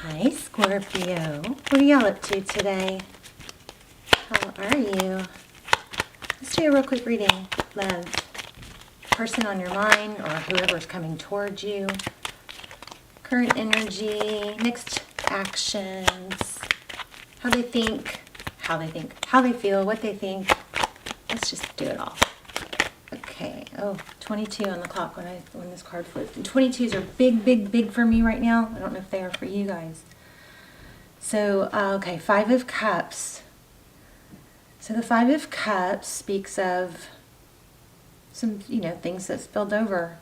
Hi, Scorpio. What are y'all up to today? How are you? Let's do a real quick reading. Love. Person on your mind or whoever's coming towards you. Current energy, next actions, how they think, how they feel, what they think. Let's just do it all. Okay. Oh, 22 on the clock when this card flipped. And 22s are big for me right now. I don't know if they are for you guys. So, okay, 5 of Cups. So the 5 of Cups speaks of some, things that spilled over.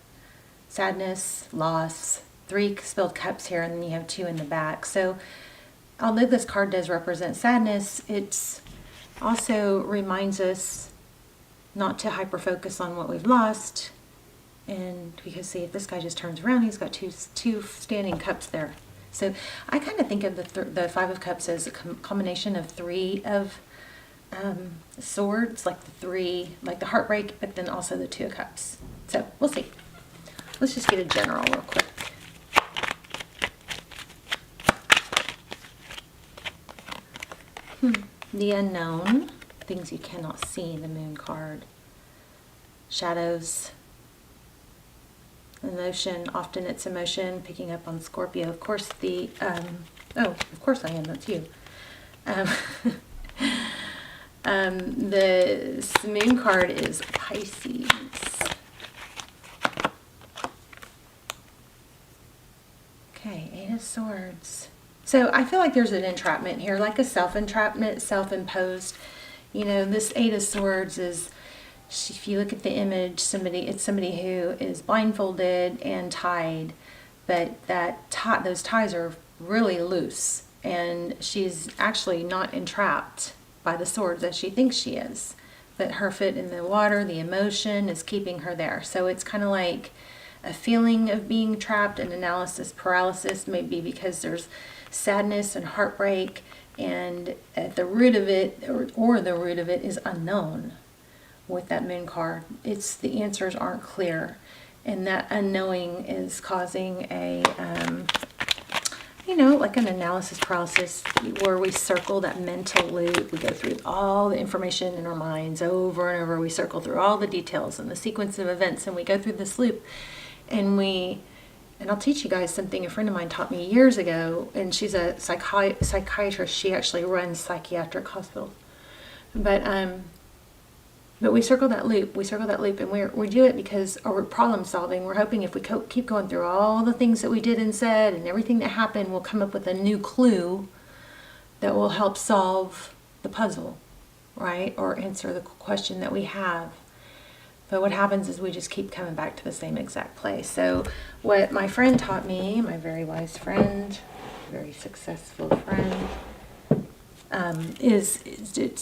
Sadness, loss, 3 spilled cups here, and then you have 2 in the back. So although this card does represent sadness, it's also reminds us not to hyper-focus on what we've lost. And because, see, if this guy just turns around, he's got two standing cups there. So I kind of think of the 5 of Cups as a combination of 3 of swords, like the 3, like the heartbreak, but then also the 2 of Cups. So we'll see. Let's just get a general real quick. The unknown, things you cannot see, the Moon card. Shadows, emotion, often it's emotion, picking up on Scorpio. Of course, of course I am, that's you. The Moon card is Pisces. Okay, 8 of Swords. So I feel like there's an entrapment here, like a self-entrapment, self-imposed. This 8 of Swords is, if you look at the image, it's somebody who is blindfolded and tied, but those ties are really loose, and she's actually not entrapped by the swords as she thinks she is. But her foot in the water, the emotion is keeping her there. So it's kind of like a feeling of being trapped, and analysis paralysis, maybe because there's sadness and heartbreak, and at the root of it, or the root of it is unknown. With that Moon card, the answers aren't clear, and that unknowing is causing a like an analysis paralysis, where we circle that mental loop. We go through all the information in our minds over and over. We circle through all the details and the sequence of events, and we go through this loop, and I'll teach you guys something a friend of mine taught me years ago, and she's a psychiatrist. She actually runs psychiatric hospitals. But we circle that loop. And we do it because we're problem solving. We're hoping if we keep going through all the things that we did and said and everything that happened, we'll come up with a new clue that will help solve the puzzle, right? Or answer the question that we have. But what happens is we just keep coming back to the same exact place. So what my friend taught me, my very wise friend, very successful friend, is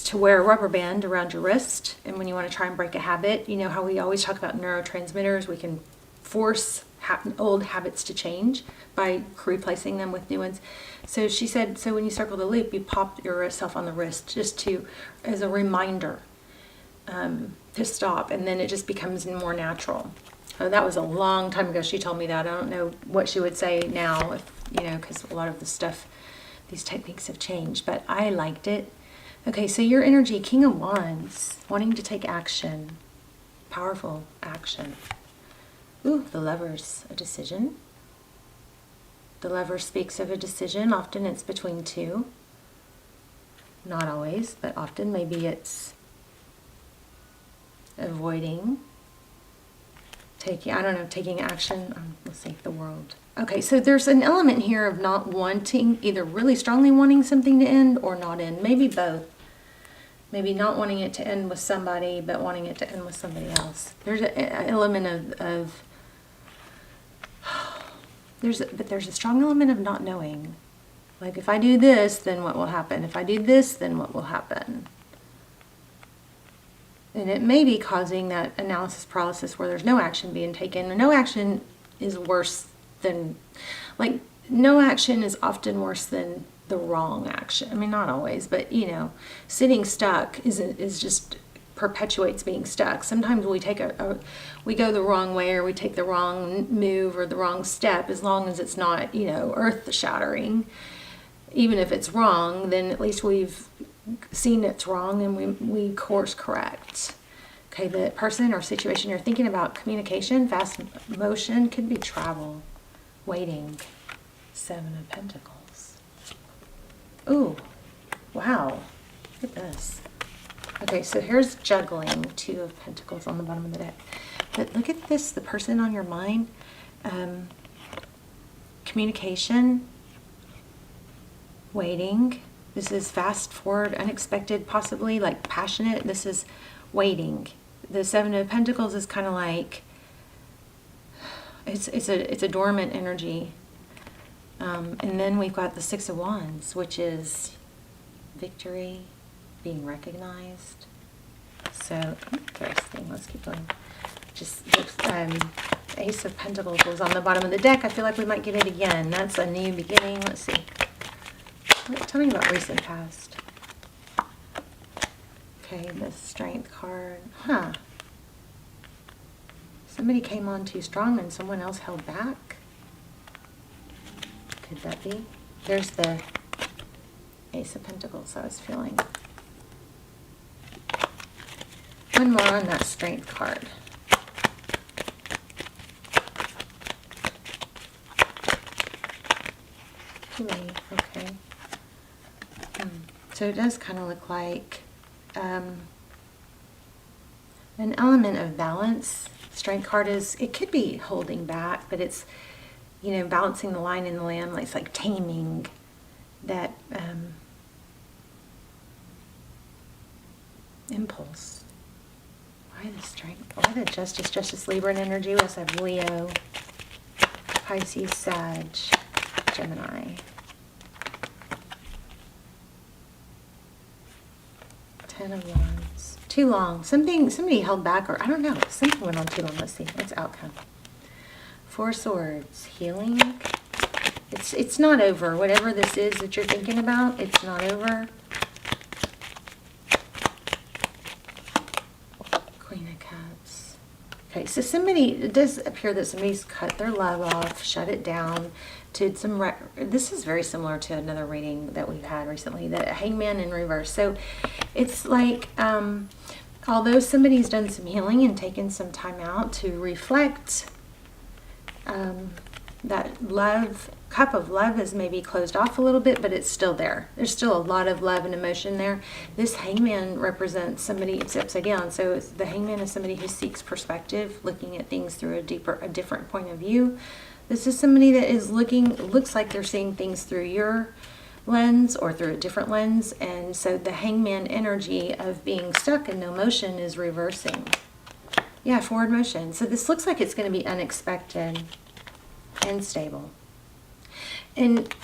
to wear a rubber band around your wrist. And when you want to try and break a habit, you know how we always talk about neurotransmitters, we can force old habits to change by replacing them with new ones. So she said, so when you circle the loop, you pop yourself on the wrist just as a reminder to stop, and then it just becomes more natural. So that was a long time ago she told me that. I don't know what she would say now, because a lot of the stuff, these techniques have changed, but I liked it. Okay, so your energy, King of Wands, wanting to take action, powerful action. Ooh, the Lovers, a decision. The Lover speaks of a decision. Often it's between 2. Not always, but often maybe it's avoiding, taking action. Let's say the World. Okay, so there's an element here of not wanting, either really strongly wanting something to end or not end. Maybe both. Maybe not wanting it to end with somebody, but wanting it to end with somebody else. There's an element there's a strong element of not knowing. Like, if I do this, then what will happen? If I do this, then what will happen? And it may be causing that analysis paralysis where there's no action being taken. No action is worse than, no action is often worse than the wrong action. I mean, not always, but sitting stuck is just perpetuates being stuck. Sometimes we take we go the wrong way, or we take the wrong move or the wrong step, as long as it's not, you know, earth shattering. Even if it's wrong, then at least we've seen it's wrong and we course correct. Okay, the person or situation you're thinking about, communication, fast motion, could be travel, waiting. 7 of Pentacles. Ooh, wow, look at this. Okay, so here's juggling, 2 of Pentacles on the bottom of the deck. But look at this, the person on your mind, communication, waiting. This is fast forward, unexpected, possibly like passionate. This is waiting. The 7 of Pentacles is kind of like, it's a dormant energy. And then we've got the 6 of Wands, which is victory, being recognized. So interesting. Let's keep going. Just Ace of Pentacles was on the bottom of the deck. I feel like we might get it again. That's a new beginning. Let's see. Tell me about recent past. Okay, the Strength card. Huh. Somebody came on too strong and someone else held back. Could that be? There's the Ace of Pentacles I was feeling. One more on that Strength card. Too many. Okay. So it does kind of look like an element of balance. Strength card is, it could be holding back, but it's, you know, balancing the line in the lamb. Like, it's like taming that impulse. Why the Strength? Why the Justice? Justice, Libra and energy. We also have Leo, Pisces, Sag, Gemini. 10 of Wands. Too long. Somebody held back, or I don't know. Something went on too long. Let's see. What's the outcome? 4 Swords. Healing. It's not over. Whatever this is that you're thinking about, it's not over. Queen of Cups. Okay, so it does appear that somebody's cut their love off, shut it down, to some, this is very similar to another reading that we've had recently, the Hangman in reverse. So it's like, although somebody's done some healing and taken some time out to reflect, that cup of love is maybe closed off a little bit, but it's still there. There's still a lot of love and emotion there. This Hangman represents somebody, it's upside down, so the Hangman is somebody who seeks perspective, looking at things through a different point of view. This is somebody that is looks like they're seeing things through your lens or through a different lens, and so the Hangman energy of being stuck in no motion is reversing. Yeah, forward motion. So this looks like it's going to be unexpected and stable. And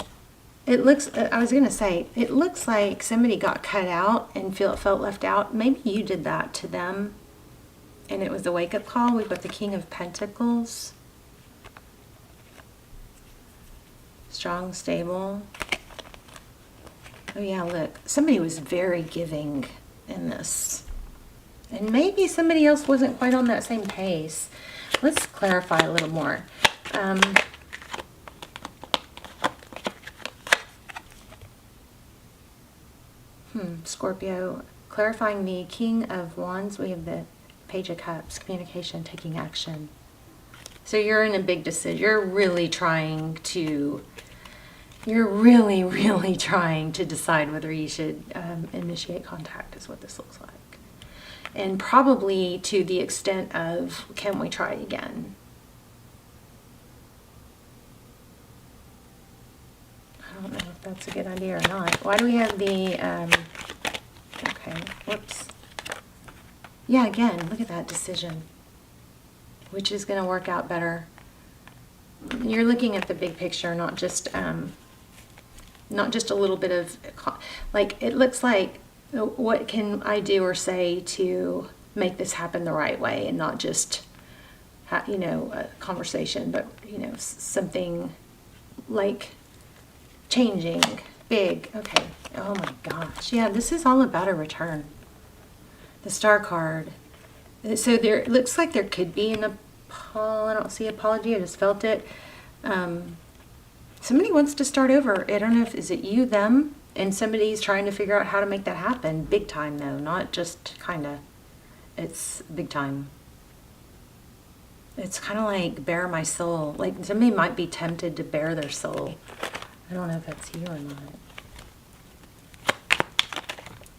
it looks, I was going to say, it looks like somebody got cut out and felt left out. Maybe you did that to them, and it was a wake-up call. We've got the King of Pentacles. Strong, stable. Oh yeah, look. Somebody was very giving in this. And maybe somebody else wasn't quite on that same pace. Let's clarify a little more. Scorpio. Clarifying the King of Wands, we have the Page of Cups, communication, taking action. So you're in a big decision. You're really, really trying to decide whether you should initiate contact, is what this looks like. And probably to the extent of, can we try again? I don't know if that's a good idea or not. Why do we have the, okay, whoops. Yeah, again, look at that decision. Which is going to work out better. You're looking at the big picture, not just a little bit of, like, it looks like, what can I do or say to make this happen the right way, and not just, a conversation, but, something like changing, big. Okay. Oh my gosh. Yeah, this is all about a return. the Star card. So there, it looks like there could be an I don't see apology, I just felt it. Somebody wants to start over. I don't know if, is it you, them? And somebody's trying to figure out how to make that happen. Big time though, not just kinda. It's big time. It's kind of like bare my soul. Like somebody might be tempted to bare their soul. I don't know if that's you or not.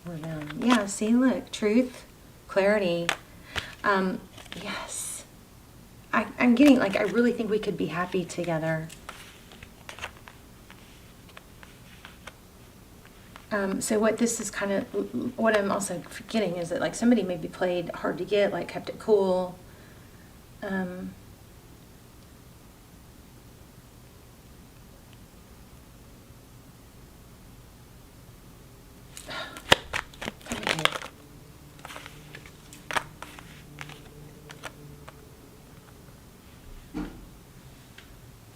Or them. Yeah, see, look, truth, clarity. Yes. I'm getting, like, I really think we could be happy together. So what this is kind of, what I'm also getting is that, like, somebody maybe played hard to get, like, kept it cool.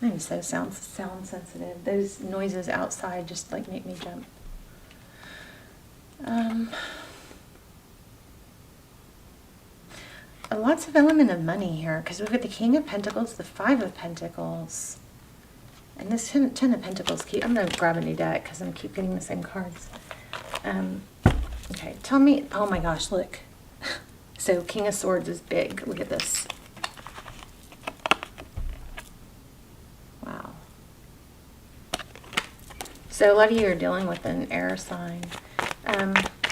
I'm so sound sensitive. Those noises outside just like make me jump. Lots of element of money here because we've got the King of Pentacles, the Five of Pentacles, and this Ten of Pentacles. I'm going to grab a new deck because I'm keep getting the same cards. Okay, tell me. Oh my gosh, look. So King of Swords is big. Look at this. Wow. So a lot of you are dealing with an air sign.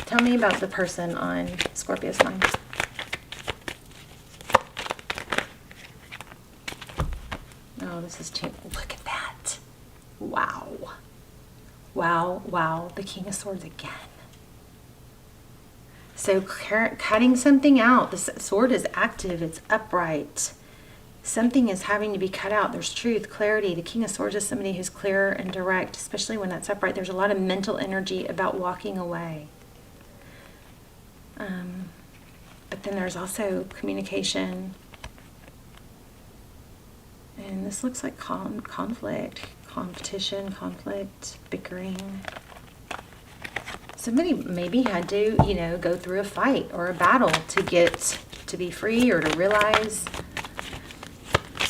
Tell me about the person on Scorpio's mind. Oh, this is too, look at that. Wow. Wow, wow, the King of Swords again. So cutting something out. The sword is active, it's upright. Something is having to be cut out. There's truth, clarity. The King of Swords is somebody who's clear and direct, especially when that's upright. There's a lot of mental energy about walking away. But then there's also communication. And this looks like conflict, competition, conflict, bickering. Somebody maybe had to, you know, go through a fight or a battle to get to be free or to realize.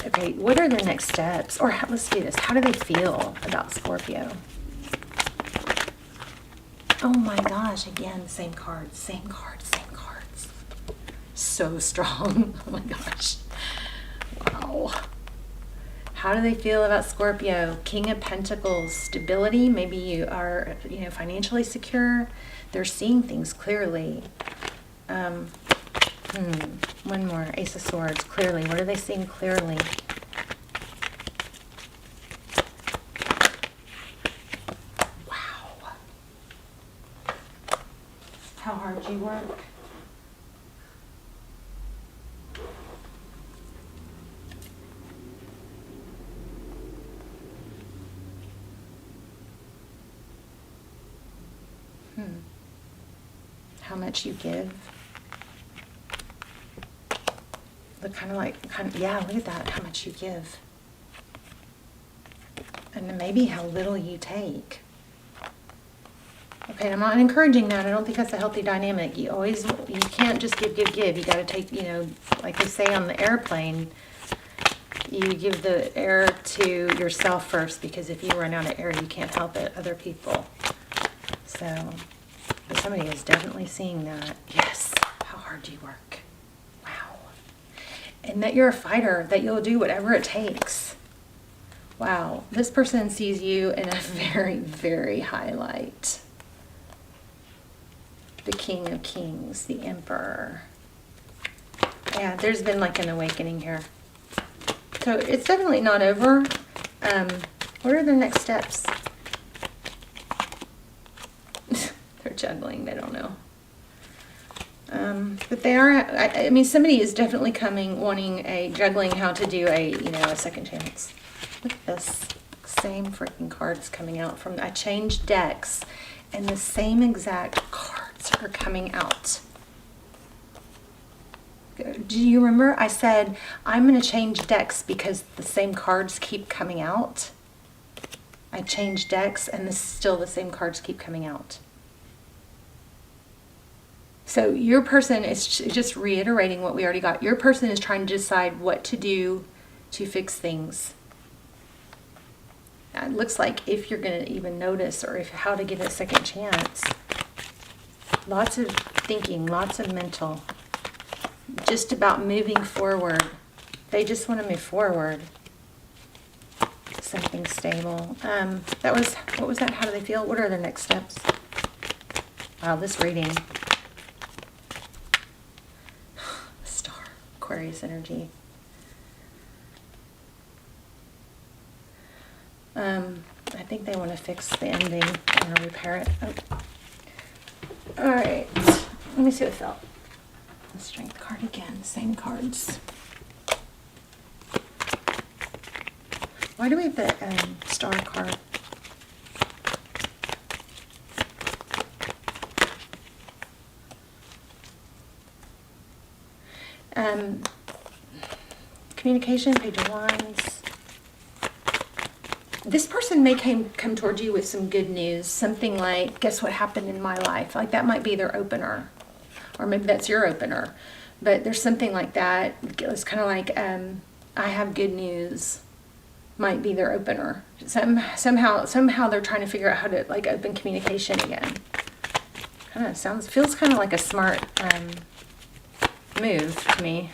Okay, what are their next steps? Or let's do this. How do they feel about Scorpio? Oh my gosh, again, same cards, same cards, same cards. So strong. Oh my gosh. Wow. How do they feel about Scorpio? King of Pentacles, stability. Maybe you are, you know, financially secure. They're seeing things clearly. One more. Ace of Swords, clearly. What are they seeing clearly? Wow. How hard you work. How much you give. Look yeah, look at that, how much you give. And then maybe how little you take. Okay, I'm not encouraging that. I don't think that's a healthy dynamic. You can't just give. You got to take, you know, like they say on the airplane, you give the air to yourself first, because if you run out of air, you can't help it, other people. So, but somebody is definitely seeing that. Yes, how hard you work. Wow. And that you're a fighter, that you'll do whatever it takes. Wow, this person sees you in a very, very high light. The King of Kings, the Emperor. Yeah, there's been like an awakening here. So it's definitely not over. What are the next steps? They're juggling, they don't know. But they are, I mean, somebody is definitely coming, juggling how to do a second chance. Look at this. Same freaking cards coming out from, I changed decks, and the same exact cards are coming out. Do you remember I said, I'm going to change decks because the same cards keep coming out? I changed decks, and still the same cards keep coming out. So your person is just reiterating what we already got. Your person is trying to decide what to do to fix things. It looks like if you're going to even notice, or how to get a second chance. Lots of thinking, lots of mental. Just about moving forward. They just want to move forward. Something stable. What was that? How do they feel? What are their next steps? Wow, this reading. Star, Aquarius energy. I think they want to fix the ending or repair it. Oh. All right, let me see what it felt. The Strength card again, same cards. Why do we have the Star card? Communication, Page of Wands. This person may come towards you with some good news. Something like, guess what happened in my life? Like that might be their opener. Or maybe that's your opener. But there's something like that. It's kind of like, I have good news. Might be their opener. Somehow they're trying to figure out how to like open communication again. Kind of feels kind of like a smart move to me.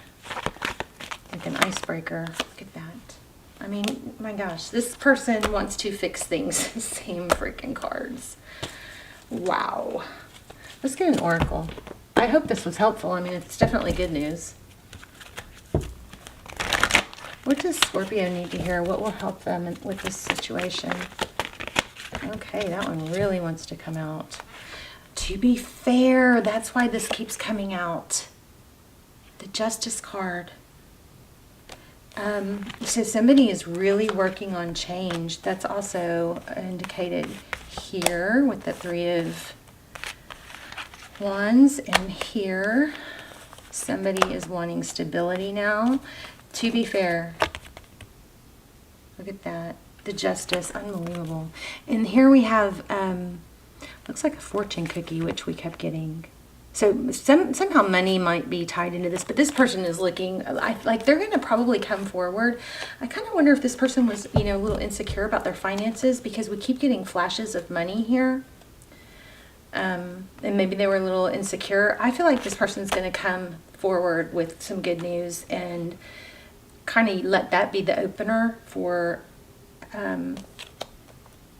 Like an icebreaker. Look at that. I mean, my gosh, this person wants to fix things. Same freaking cards. Wow. Let's get an oracle. I hope this was helpful. I mean, it's definitely good news. What does Scorpio need to hear? What will help them with this situation? Okay, that one really wants to come out. To be fair, that's why this keeps coming out. The Justice card. So somebody is really working on change. That's also indicated here with the Three of Wands. And here, somebody is wanting stability now. To be fair, look at that. The Justice, unbelievable. And here we have, looks like a fortune cookie, which we kept getting. So somehow money might be tied into this, but this person is looking, like they're going to probably come forward. I kind of wonder if this person was, a little insecure about their finances, because we keep getting flashes of money here. And maybe they were a little insecure. I feel like this person's going to come forward with some good news and kind of let that be the opener for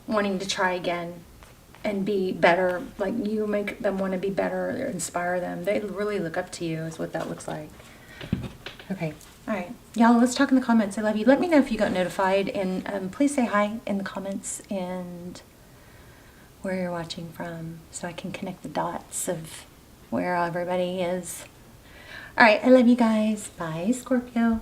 wanting to try again. And be better, like you make them want to be better, or inspire them. They really look up to you is what that looks like. Okay, all right. Y'all, let's talk in the comments. I love you. Let me know if you got notified, and please say hi in the comments and where you're watching from so I can connect the dots of where everybody is. All right, I love you guys. Bye, Scorpio.